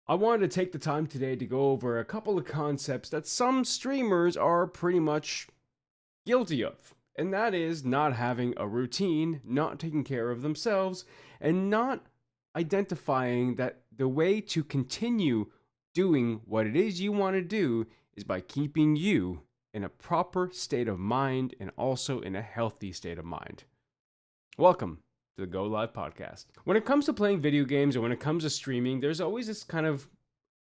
I wanted to take the time today to go over a couple of concepts that some streamers are pretty much guilty of. And that is not having a routine, not taking care of themselves, and not identifying that the way to continue doing what it is you want to do is by keeping you in a proper state of mind and also in a healthy state of mind. Welcome to the Go Live podcast. When it comes to playing video games or when it comes to streaming, there's always this kind of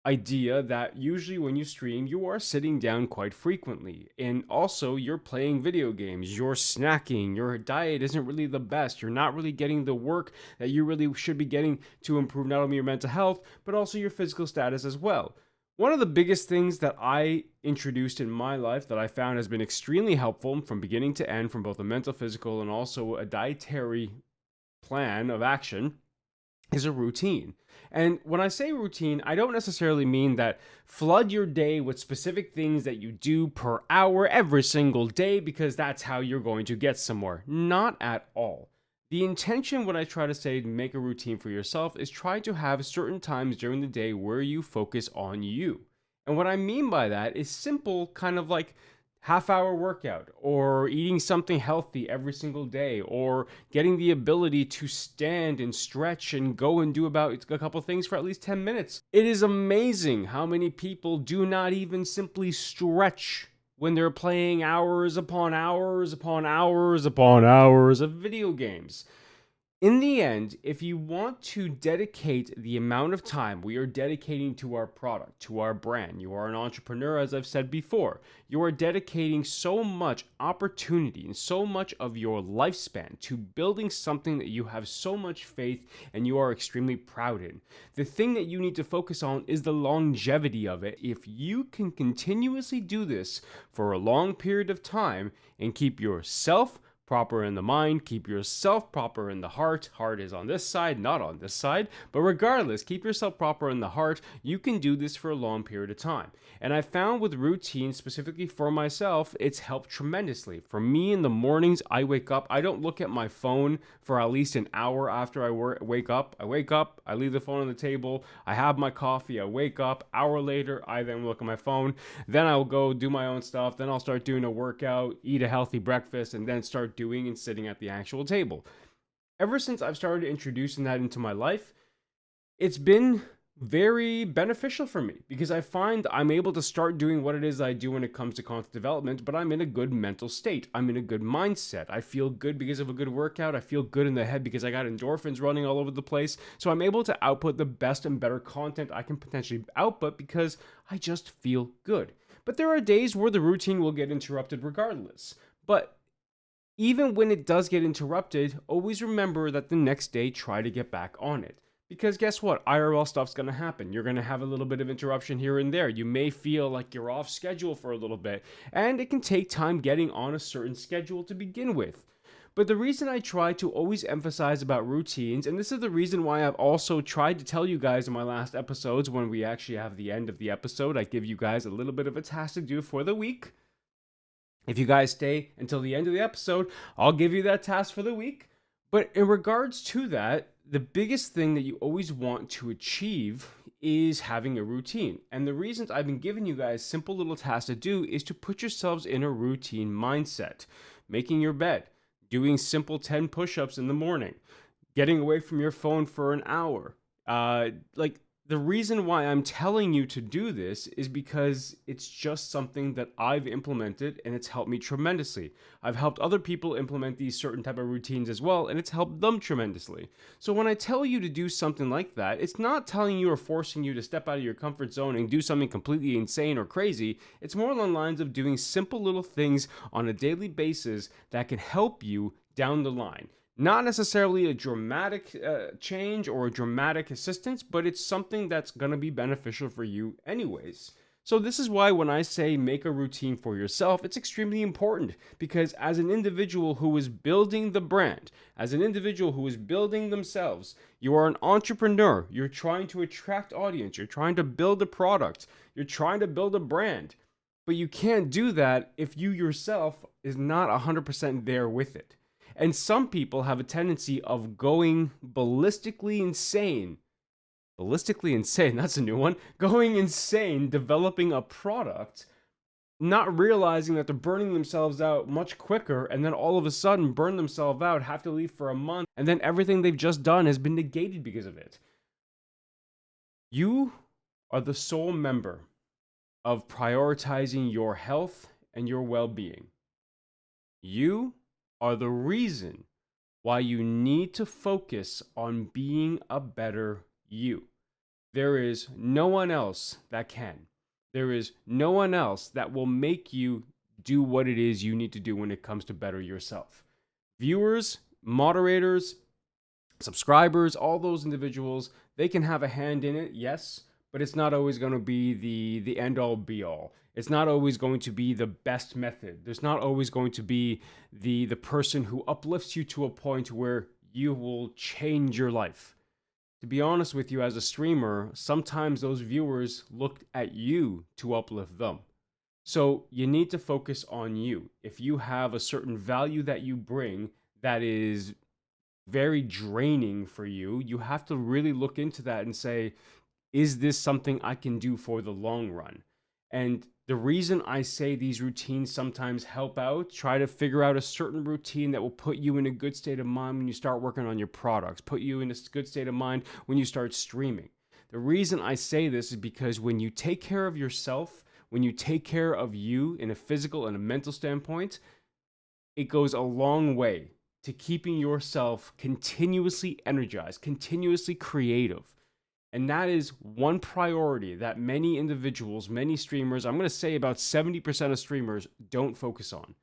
idea that usually when you stream, you are sitting down quite frequently. And also, you're playing video games, you're snacking, your diet isn't really the best, you're not really getting the work that you really should be getting to improve not only your mental health, but also your physical status as well. One of the biggest things that I introduced in my life that I found has been extremely helpful from beginning to end, from both a mental, physical, and also a dietary plan of action, is a routine. And when I say routine, I don't necessarily mean that flood your day with specific things that you do per hour every single day because that's how you're going to get somewhere. Not at all. The intention when I try to say make a routine for yourself is try to have certain times during the day where you focus on you. And what I mean by that is simple, kind of like half-hour workout, or eating something healthy every single day, or getting the ability to stand and stretch and go and do about a couple things for at least 10 minutes. It is amazing how many people do not even simply stretch when they're playing hours upon hours upon hours upon hours of video games. In the end, if you want to dedicate the amount of time we are dedicating to our product, to our brand, you are an entrepreneur, as I've said before, you are dedicating so much opportunity and so much of your lifespan to building something that you have so much faith and you are extremely proud in. The thing that you need to focus on is the longevity of it. If you can continuously do this for a long period of time and keep yourself proper in the mind, keep yourself proper in the heart. Heart is on this side, not on this side. But regardless, keep yourself proper in the heart. You can do this for a long period of time. And I found with routine, specifically for myself, it's helped tremendously. For me, in the mornings, I wake up. I don't look at my phone for at least an hour after I wake up. I wake up, I leave the phone on the table, I have my coffee, I wake up. Hour later, I then look at my phone. Then I'll go do my own stuff. Then I'll start doing a workout, eat a healthy breakfast, and then start doing and sitting at the actual table. Ever since I've started introducing that into my life, it's been very beneficial for me because I find I'm able to start doing what it is I do when it comes to content development, but I'm in a good mental state. I'm in a good mindset. I feel good because of a good workout. I feel good in the head because I got endorphins running all over the place. So I'm able to output the best and better content I can potentially output because I just feel good. But there are days where the routine will get interrupted regardless. But even when it does get interrupted, always remember that the next day try to get back on it. Because guess what? IRL stuff's going to happen. You're going to have a little bit of interruption here and there. You may feel like you're off schedule for a little bit, and it can take time getting on a certain schedule to begin with. But the reason I try to always emphasize about routines, and this is the reason why I've also tried to tell you guys in my last episodes, when we actually have the end of the episode, I give you guys a little bit of a task to do for the week. If you guys stay until the end of the episode, I'll give you that task for the week. But in regards to that, the biggest thing that you always want to achieve is having a routine. And the reasons I've been giving you guys simple little tasks to do is to put yourselves in a routine mindset. Making your bed, doing simple 10 push-ups in the morning, getting away from your phone for an hour. The reason why I'm telling you to do this is because it's just something that I've implemented and it's helped me tremendously. I've helped other people implement these certain type of routines as well, and it's helped them tremendously. So when I tell you to do something like that, it's not telling you or forcing you to step out of your comfort zone and do something completely insane or crazy. It's more along the lines of doing simple little things on a daily basis that can help you down the line. Not necessarily a dramatic change or a dramatic assistance, but it's something that's going to be beneficial for you anyways. So this is why when I say make a routine for yourself, it's extremely important because as an individual who is building the brand, as an individual who is building themselves, you are an entrepreneur. You're trying to attract audience. You're trying to build a product. You're trying to build a brand. But you can't do that if you yourself is not 100% there with it. And some people have a tendency of going ballistically insane ballistically insane, that's a new one, going insane, developing a product, not realizing that they're burning themselves out much quicker, and then all of a sudden burn themselves out, have to leave for a month, and then everything they've just done has been negated because of it. You are the sole member of prioritizing your health and your well-being. You are the reason why you need to focus on being a better you. There is no one else that can. There is no one else that will make you do what it is you need to do when it comes to better yourself. Viewers, moderators, subscribers, all those individuals, they can have a hand in it, yes, but it's not always going to be the end-all be-all. It's not always going to be the best method. There's not always going to be the person who uplifts you to a point where you will change your life. To be honest with you, as a streamer, sometimes those viewers look at you to uplift them. So you need to focus on you. If you have a certain value that you bring that is very draining for you, you have to really look into that and say, is this something I can do for the long run? And the reason I say these routines sometimes help out, try to figure out a certain routine that will put you in a good state of mind when you start working on your products, put you in a good state of mind when you start streaming. The reason I say this is because when you take care of yourself, when you take care of you in a physical and a mental standpoint, it goes a long way to keeping yourself continuously energized, continuously creative. And that is one priority that many individuals, many streamers, I'm going to say about 70% of streamers don't focus on.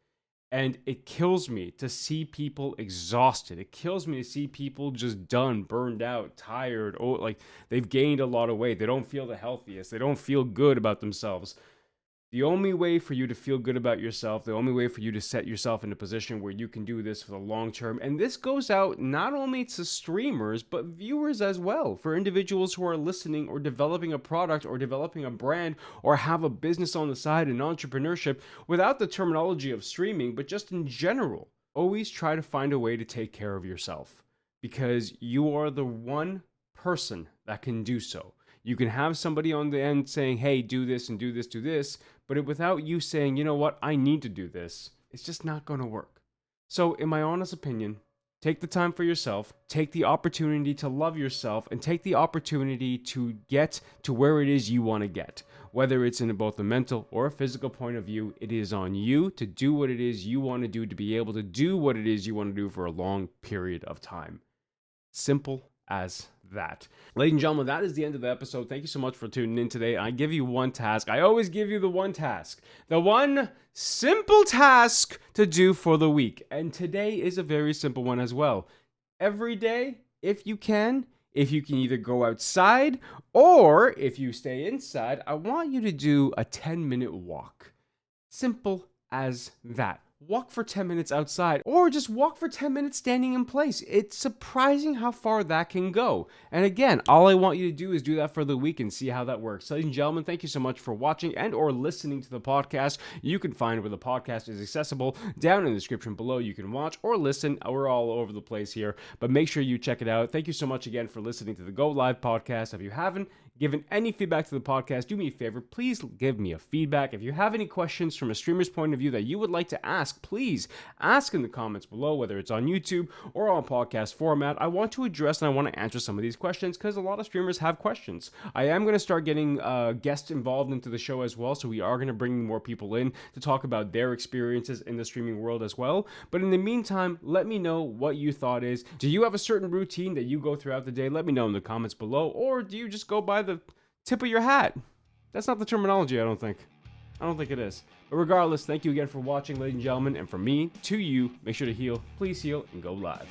And it kills me to see people exhausted. It kills me to see people just done, burned out, tired. Oh, like they've gained a lot of weight. They don't feel the healthiest. They don't feel good about themselves. The only way for you to feel good about yourself, the only way for you to set yourself in a position where you can do this for the long term, and this goes out not only to streamers, but viewers as well, for individuals who are listening or developing a product or developing a brand or have a business on the side in entrepreneurship without the terminology of streaming, but just in general. Always try to find a way to take care of yourself because you are the one person that can do so. You can have somebody on the end saying, hey, do this and do this, do this. But without you saying, you know what, I need to do this, it's just not going to work. So in my honest opinion, take the time for yourself, take the opportunity to love yourself, and take the opportunity to get to where it is you want to get. Whether it's in both a mental or a physical point of view, it is on you to do what it is you want to do to be able to do what it is you want to do for a long period of time. Simple as that. Ladies and gentlemen, that is the end of the episode. Thank you so much for tuning in today. I give you one task. I always give you the one task, the one simple task to do for the week. And today is a very simple one as well. Every day, if you can either go outside or if you stay inside, I want you to do a 10-minute walk. Simple as that. Walk for 10 minutes outside or just walk for 10 minutes standing in place. It's surprising how far that can go. And again, all I want you to do is do that for the week and see how that works. Ladies and gentlemen, thank you so much for watching and or listening to the podcast. You can find where the podcast is accessible down in the description below. You can watch or listen. We're all over the place here, but make sure you check it out. Thank you so much again for listening to the Go Live podcast. If you haven't given any feedback to the podcast, do me a favor, please give me a feedback. If you have any questions from a streamer's point of view that you would like to ask, please ask in the comments below, whether it's on YouTube or on podcast format. I want to address and I want to answer some of these questions because a lot of streamers have questions. I am going to start getting guests involved into the show as well, so we are going to bring more people in to talk about their experiences in the streaming world as well. But in the meantime, let me know what you thought is. Do you have a certain routine that you go throughout the day? Let me know in the comments below. Or do you just go by the tip of your hat? That's not the terminology, I don't think it is. But regardless, thank you again for watching, ladies and gentlemen, and from me to you, make sure to heal, please heal, and go live.